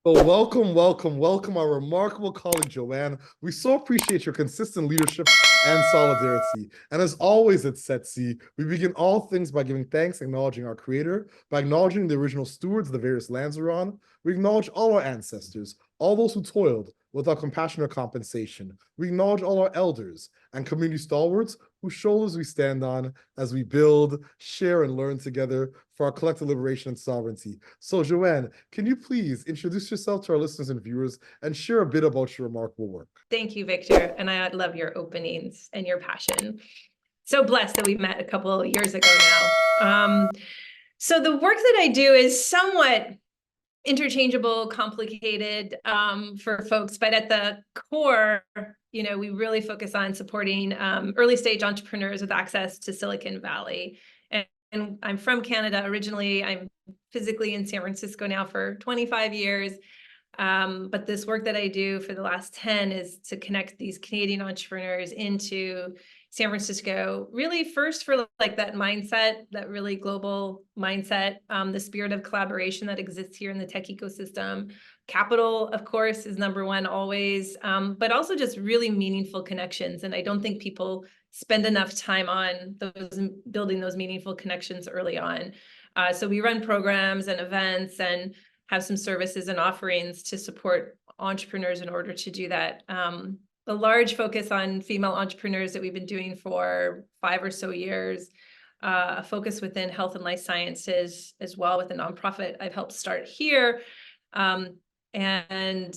So welcome, welcome, welcome, our remarkable colleague, Joanne. We so appreciate your consistent leadership and solidarity. And as always at Setsi, we begin all things by giving thanks, acknowledging our creator, by acknowledging the original stewards of the various lands we're on. We acknowledge all our ancestors, all those who toiled without compassion or compensation. We acknowledge all our elders and community stalwarts whose shoulders we stand on as we build, share, and learn together for our collective liberation and sovereignty. So, Joanne, can you please introduce yourself to our listeners and viewers and share a bit about your remarkable work? Thank you, Victor. And I love your openings and your passion. So blessed that we met a couple of years ago now. So the work that I do is somewhat interchangeable, complicated for folks, but at the core, we really focus on supporting early stage entrepreneurs with access to Silicon Valley. And I'm from Canada originally. I'm physically in San Francisco now for 25 years. But this work that I do for the last 10 is to connect these Canadian entrepreneurs into San Francisco, really first for like that mindset, that really global mindset, the spirit of collaboration that exists here in the tech ecosystem. Capital, of course, is number one always, but also just really meaningful connections. And I don't think people spend enough time on building those meaningful connections early on. So we run programs and events and have some services and offerings to support entrepreneurs in order to do that. The large focus on female entrepreneurs that we've been doing for 5 or so years, a focus within health and life sciences as well with a nonprofit I've helped start here. And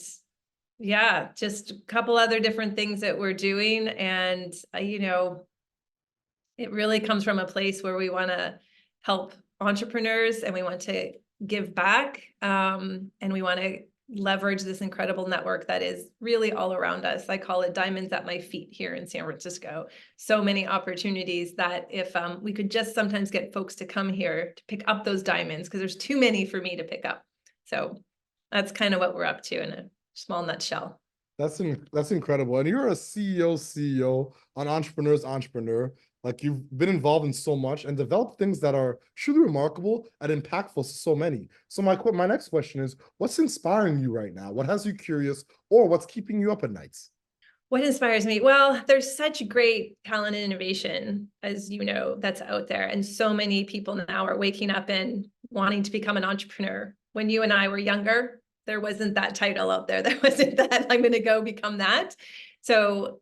yeah, just a couple other different things that we're doing. And, it really comes from a place where we want to help entrepreneurs and we want to give back, and we want to leverage this incredible network that is really all around us. I call it diamonds at my feet here in San Francisco. So many opportunities that if we could just sometimes get folks to come here to pick up those diamonds, because there's too many for me to pick up. So that's kind of what we're up to in a small nutshell. That's incredible. And you're a CEO, an entrepreneur's entrepreneur. Like you've been involved in so much and developed things that are truly remarkable and impactful to so many. So my next question is, what's inspiring you right now? What has you curious, or what's keeping you up at nights? What inspires me? Well, there's such great talent and innovation, as you know, that's out there. And so many people now are waking up and wanting to become an entrepreneur. When you and I were younger, there wasn't that title out there. There wasn't that I'm going to go become that. So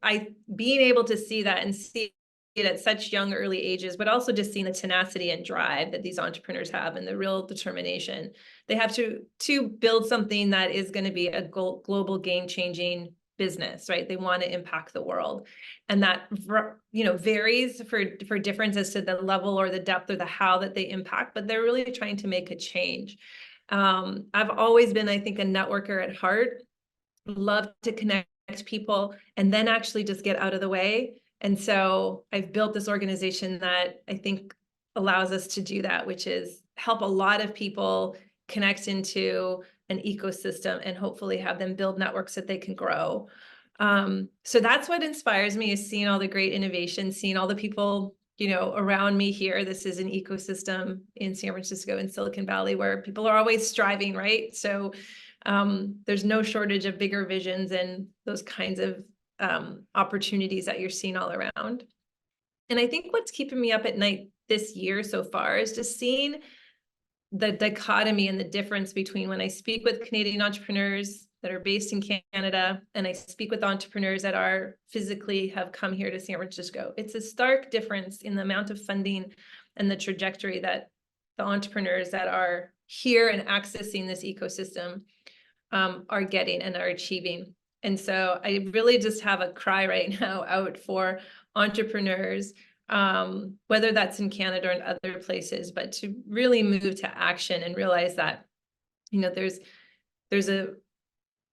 being able to see that and see it at such young early ages, but also just seeing the tenacity and drive that these entrepreneurs have and the real determination. They have to build something that is going to be a global game-changing business, right? They want to impact the world. And that, varies for difference as to the level or the depth or the how that they impact, but they're really trying to make a change. I've always been, I think, a networker at heart, love to connect people and then actually just get out of the way. And so I've built this organization that I think allows us to do that, which is help a lot of people connect into an ecosystem and hopefully have them build networks that they can grow. So that's what inspires me, is seeing all the great innovation, seeing all the people, around me here. This is an ecosystem in San Francisco and Silicon Valley where people are always striving, right? So there's no shortage of bigger visions and those kinds of opportunities that you're seeing all around. And I think what's keeping me up at night this year so far is just seeing the dichotomy and the difference between when I speak with Canadian entrepreneurs that are based in Canada and I speak with entrepreneurs that are physically have come here to San Francisco. It's a stark difference in the amount of funding and the trajectory that the entrepreneurs that are here and accessing this ecosystem are getting and are achieving. And so I really just have a cry right now out for entrepreneurs, whether that's in Canada or in other places, but to really move to action and realize that, there's an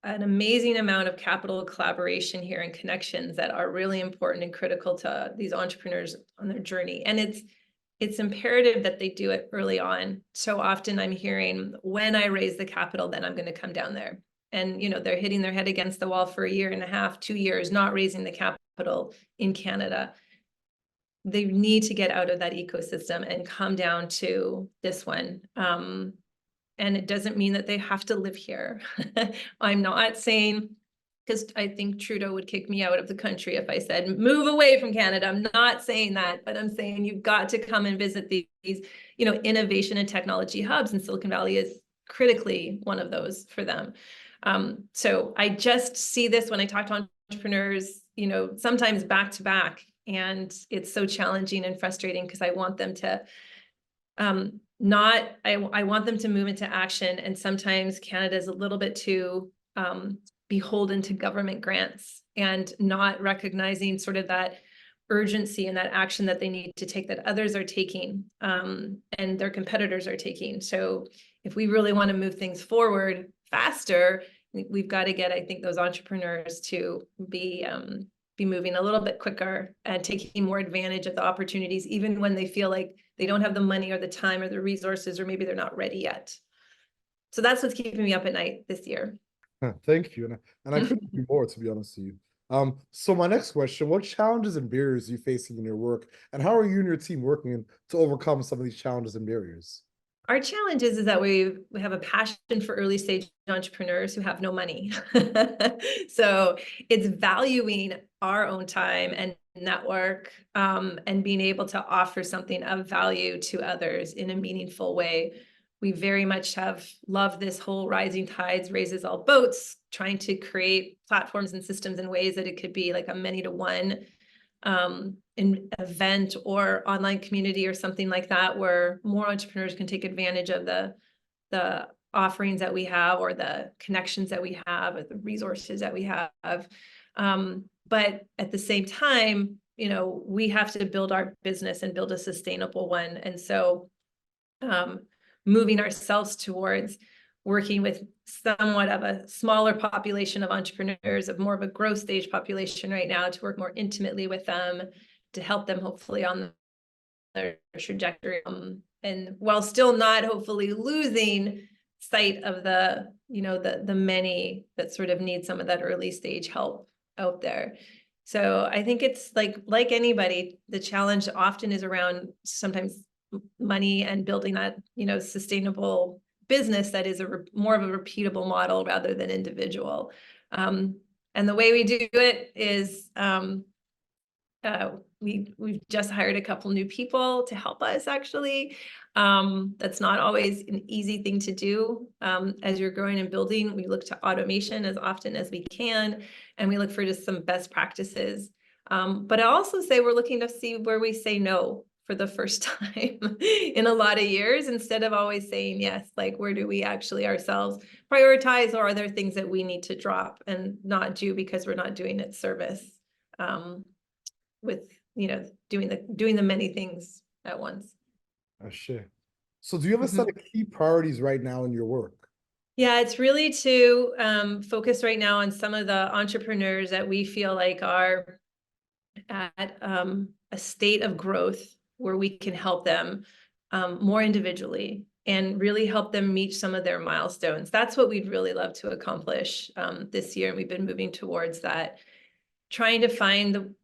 amazing amount of capital collaboration here and connections that are really important and critical to these entrepreneurs on their journey. And it's imperative that they do it early on. So often I'm hearing, when I raise the capital, then I'm going to come down there. And, they're hitting their head against the wall for 1.5 years, 2 years, not raising the capital in Canada. They need to get out of that ecosystem and come down to this one. And it doesn't mean that they have to live here. I'm not saying, because I think Trudeau would kick me out of the country if I said, move away from Canada. I'm not saying that, but I'm saying you've got to come and visit these, innovation and technology hubs, and Silicon Valley is critically one of those for them. So I just see this when I talk to entrepreneurs, sometimes back to back, and it's so challenging and frustrating because I want them to I want them to move into action. And sometimes Canada is a little bit too beholden to government grants and not recognizing sort of that urgency and that action that they need to take that others are taking and their competitors are taking. So if we really want to move things forward faster, we've got to get, I think, those entrepreneurs to be moving a little bit quicker and taking more advantage of the opportunities, even when they feel like they don't have the money or the time or the resources, or maybe they're not ready yet. So that's what's keeping me up at night this year. Thank you. And I couldn't agree more, to be honest with you. So my next question, what challenges and barriers are you facing in your work, and how are you and your team working to overcome some of these challenges and barriers? Our challenge is that we have a passion for early stage entrepreneurs who have no money. So it's valuing our own time and network and being able to offer something of value to others in a meaningful way. We very much have loved this whole rising tides raises all boats, trying to create platforms and systems in ways that it could be like a many-to-one an event or online community or something like that, where more entrepreneurs can take advantage of the offerings that we have, or the connections that we have, or the resources that we have. But at the same time, we have to build our business and build a sustainable one. And so moving ourselves towards working with somewhat of a smaller population of entrepreneurs, of more of a growth stage population right now, to work more intimately with them, to help them hopefully on their trajectory, and while still not hopefully losing sight of the many that sort of need some of that early stage help out there. So I think it's like anybody, the challenge often is around sometimes money and building that sustainable business that is more of a repeatable model rather than individual. And the way we do it is we've just hired a couple new people to help us, actually. That's not always an easy thing to do. As you're growing and building, we look to automation as often as we can, and we look for just some best practices. But I also say we're looking to see where we say no for the first time in a lot of years, instead of always saying yes. Like, where do we actually ourselves prioritize, or are there things that we need to drop and not do because we're not doing it service with doing the many things at once. Sure. So do you have a set of key priorities right now in your work? Yeah, it's really to focus right now on some of the entrepreneurs that we feel like are at a state of growth where we can help them more individually and really help them meet some of their milestones. That's what we'd really love to accomplish this year. And we've been moving towards that, trying to find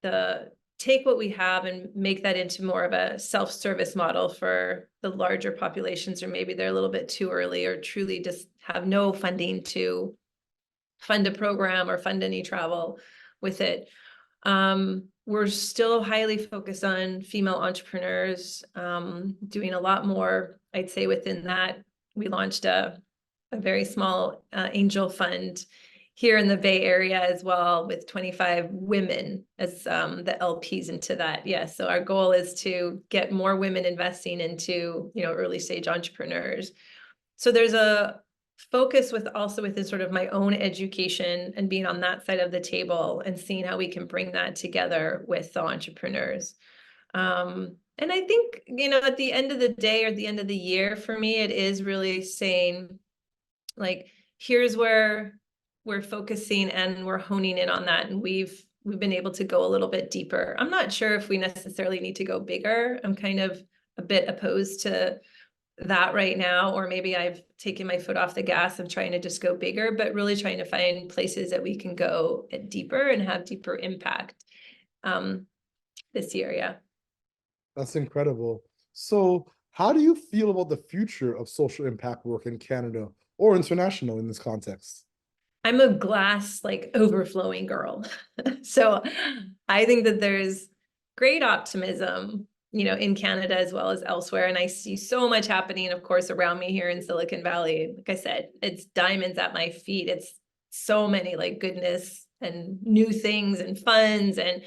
the take what we have and make that into more of a self-service model for the larger populations, or maybe they're a little bit too early, or truly just have no funding to fund a program or fund any travel with it. We're still highly focused on female entrepreneurs, doing a lot more, I'd say, within that. We launched a very small angel fund here in the Bay Area as well, with 25 women as the LPs into that. Yeah, so our goal is to get more women investing into early stage entrepreneurs. So there's a focus also within sort of my own education and being on that side of the table and seeing how we can bring that together with the entrepreneurs. And I think, at the end of the day, or at the end of the year, for me, it is really saying, like, here's where we're focusing and we're honing in on that. And we've been able to go a little bit deeper. I'm not sure if we necessarily need to go bigger. I'm kind of a bit opposed to that right now, or maybe I've taken my foot off the gas of trying to just go bigger, but really trying to find places that we can go deeper and have deeper impact this year. Yeah. That's incredible. So How do you feel about the future of social impact work in Canada or international in this context? I'm a glass like overflowing girl. So I think that there's great optimism, in Canada as well as elsewhere. And I see so much happening, of course, around me here in Silicon Valley. Like I said, it's diamonds at my feet. It's so many like goodness and new things and funds and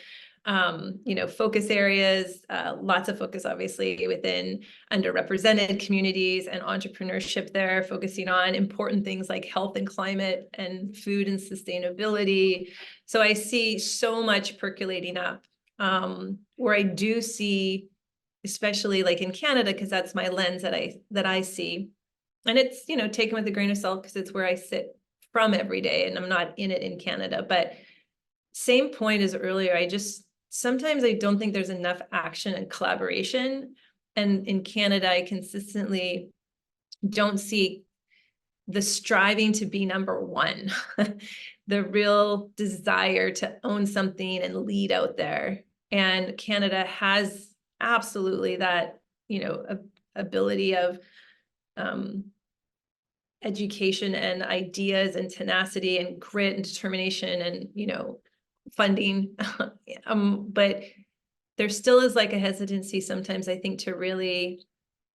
focus areas, lots of focus obviously within underrepresented communities and entrepreneurship there, focusing on important things like health and climate and food and sustainability. So I see so much percolating up, where I do see, especially like in Canada, because that's my lens that I see. And it's, taken with a grain of salt because it's where I sit from every day and I'm not in it in Canada. But same point as earlier, sometimes I don't think there's enough action and collaboration. And in Canada, I consistently don't see the striving to be number one, the real desire to own something and lead out there. And Canada has absolutely that, ability of education and ideas and tenacity and grit and determination and, funding. But there still is like a hesitancy sometimes, I think, to really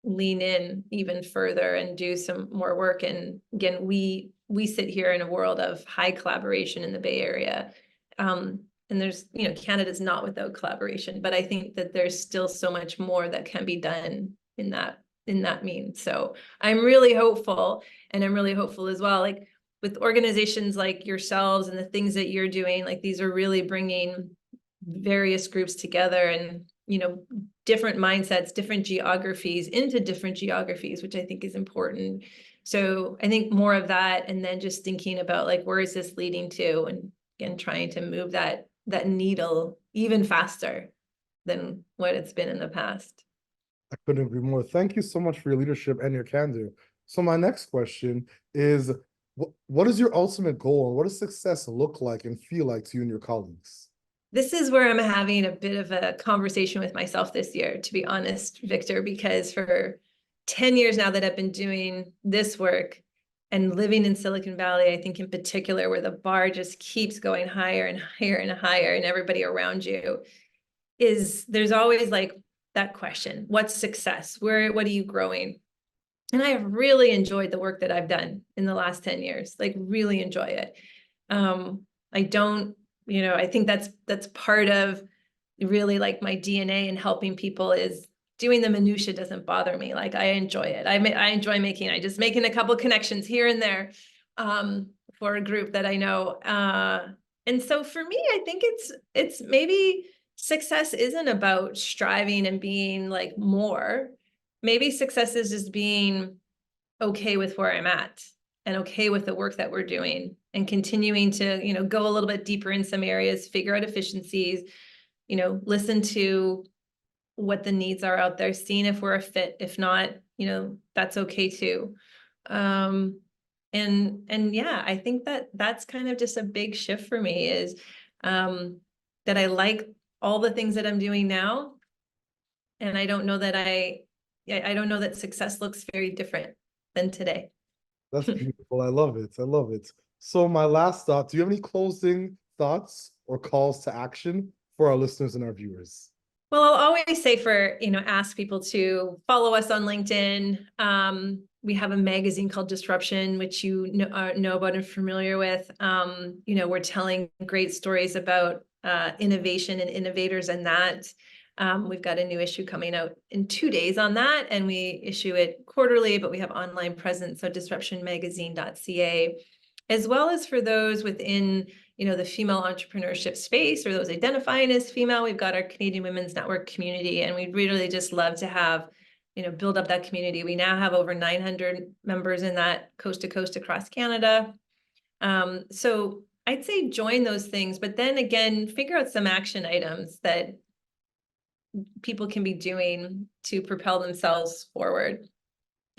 lean in even further and do some more work. And again, we sit here in a world of high collaboration in the Bay Area. And there's, Canada's not without collaboration, but I think that there's still so much more that can be done in that means. So I'm really hopeful, and I'm really hopeful as well, like with organizations like yourselves and the things that you're doing, like these are really bringing various groups together and, different mindsets, different geographies into different geographies, which I think is important. So I think more of that, and then just thinking about like, where is this leading to? And again, trying to move that needle even faster than what it's been in the past. I couldn't agree more. Thank you so much for your leadership and your candor. So my next question is, what is your ultimate goal, and what does success look like and feel like to you and your colleagues? This is where I'm having a bit of a conversation with myself this year, to be honest, Victor, because for 10 years now that I've been doing this work and living in Silicon Valley, I think in particular, where the bar just keeps going higher and higher and higher, and everybody around you there's always like that question, what's success? What are you growing? And I have really enjoyed the work that I've done in the last 10 years, like really enjoy it. I don't, I think that's part of really like my DNA in helping people is doing the minutia doesn't bother me. Like I enjoy it. I enjoy making a couple connections here and there for a group that I know. And so for me, I think it's maybe success isn't about striving and being like more. Maybe success is just being okay with where I'm at and okay with the work that we're doing and continuing to, go a little bit deeper in some areas, figure out efficiencies, listen to what the needs are out there, seeing if we're a fit. If not, that's okay too. And yeah, I think that's kind of just a big shift for me is that I like all the things that I'm doing now. And I don't know that success looks very different than today. That's beautiful. I love it. I love it. So my last thought, do you have any closing thoughts or calls to action for our listeners and our viewers? Well, I'll always say ask people to follow us on LinkedIn. We have a magazine called Disruption, which you know about and familiar with. We're telling great stories about innovation and innovators and that. We've got a new issue coming out in 2 days on that, and we issue it quarterly, but we have online presence, so disruptionmagazine.ca, as well as for those within the female entrepreneurship space or those identifying as female. We've got our Canadian Women's Network community, and we'd really just love to have, build up that community. We now have over 900 members in that coast to coast across Canada. So I'd say join those things, but then again, figure out some action items that people can be doing to propel themselves forward.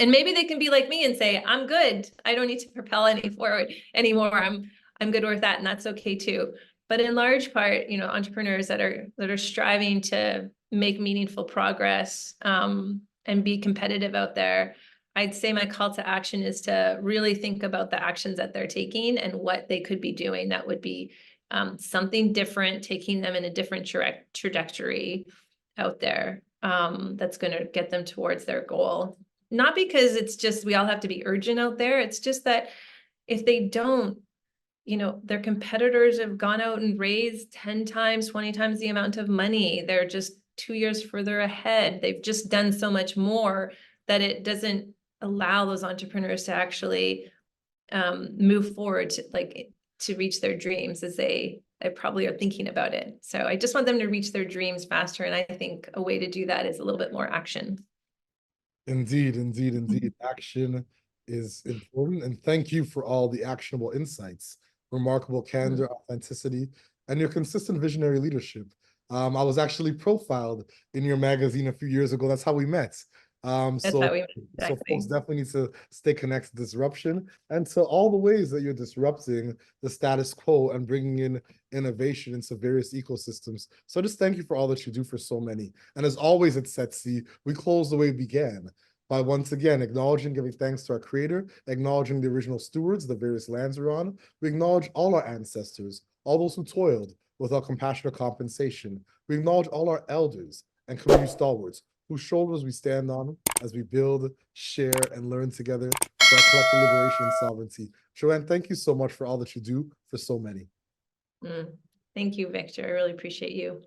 And maybe they can be like me and say, I'm good. I don't need to propel forward anymore. I'm good with that. And that's okay too. But in large part, entrepreneurs that are striving to make meaningful progress, and and be competitive out there, I'd say my call to action is to really think about the actions that they're taking and what they could be doing that would be something different, taking them in a different trajectory out there, that's going to get them towards their goal. Not because it's just we all have to be urgent out there. It's just that if they don't, you know, their competitors have gone out and raised 10 times, 20 times the amount of money. They're just 2 years further ahead. They've just done so much more that it doesn't allow those entrepreneurs to actually move forward to reach their dreams as they probably are thinking about it. So I just want them to reach their dreams faster. And I think a way to do that is a little bit more action. Indeed, indeed, indeed. Action is important. And thank you for all the actionable insights, remarkable candor, authenticity, and your consistent visionary leadership. I was actually profiled in your magazine a few years ago. That's how we met. So folks definitely need to stay connected to disruption and to all the ways that you're disrupting the status quo and bringing in innovation into various ecosystems. So just thank you for all that you do for so many. And as always at Setsi, we close the way we began by once again acknowledging, giving thanks to our creator, acknowledging the original stewards, the various lands we're on. We acknowledge all our ancestors, all those who toiled without compassion or compensation. We acknowledge all our elders and community stalwarts whose shoulders we stand on as we build, share, and learn together for our collective liberation and sovereignty. Joanne, thank you so much for all that you do for so many. Thank you, Victor. I really appreciate you.